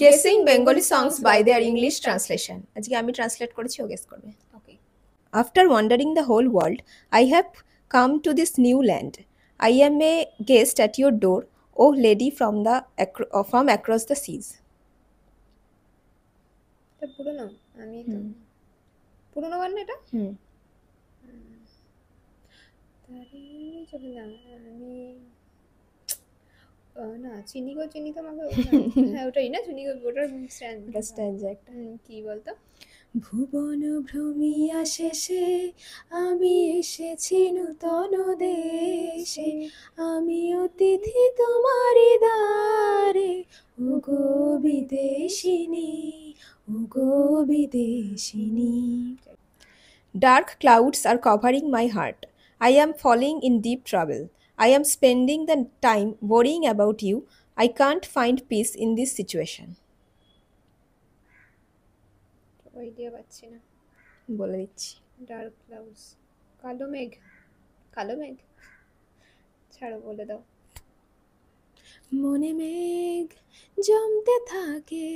Guessing Bengali songs by their English translation. আজকে আমি translate করেছি, ও গেস করবে। Okay. After wandering the whole world, I have come to this new land. I am a guest at your door, O lady from across the seas. এটা পুরনো আমি তো হুম। পুরনো গান না এটা হুম। তারি চোখে না আমি না চিনি গো চিনি তোমাকে হ্যাঁ ওটাই না চিনি গো ওটার স্ট্যান্ডা একটা। কি বলতো ভুবন ভ্রমিয়া শেষে আমি এসেছি নূতন দেশে, আমি অতিথি তোমারি দ্বারে, ওগো বিদেশিনী, ওগো বিদেশিনী। Dark clouds are covering my heart. I am falling in deep trouble. I am spending the time worrying about you. I can't find peace in this situation. Idea পাচ্ছি না বলে দিচ্ছি। ডার্ক ক্লাউডস কালো মেঘ কালো মেঘ ছাড়ো বলে দাও মনে মেঘ জমতে থাকে,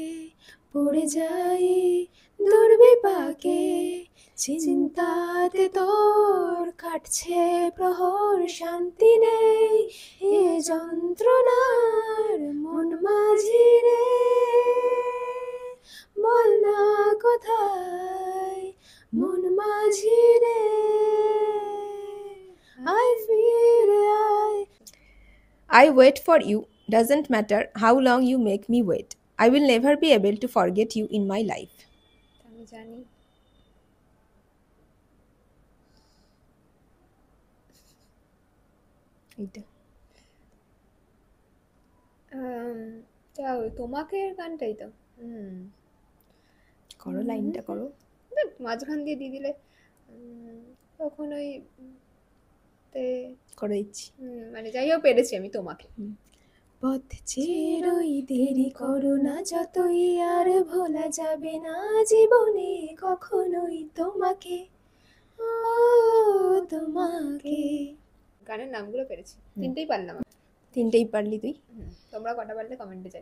পড়ে যাই দুর্বিপাকে, চিন্তাতে তোর কাটছে প্রহর, শান্তি নেই এ যন্ত্রণার মন মাঝি রে, বল না কোথায় মন মাঝি রে। I wait for you, doesn't matter how long you make me wait. I will never be able to forget you in my life. আমি জানি এইটা তোমাকে গানটাই তো করো, লাইনটা করো। মাঝখান দিয়ে দিয়ে দিলে তখন ওই করে দিচ্ছি। মানে যাই হোক পেরেছি আমি তোমাকে পথ চেরোই দেরি করো না যতই, আর ভোলা যাবে না জীবনে কখনোই তোমাকে, ও তোমাকে। গানের নামগুলো পেরেছি তিনটেই পারলাম তিনটেই পারলি তুই। তোমরা কটা পারলে কমেন্টে জানি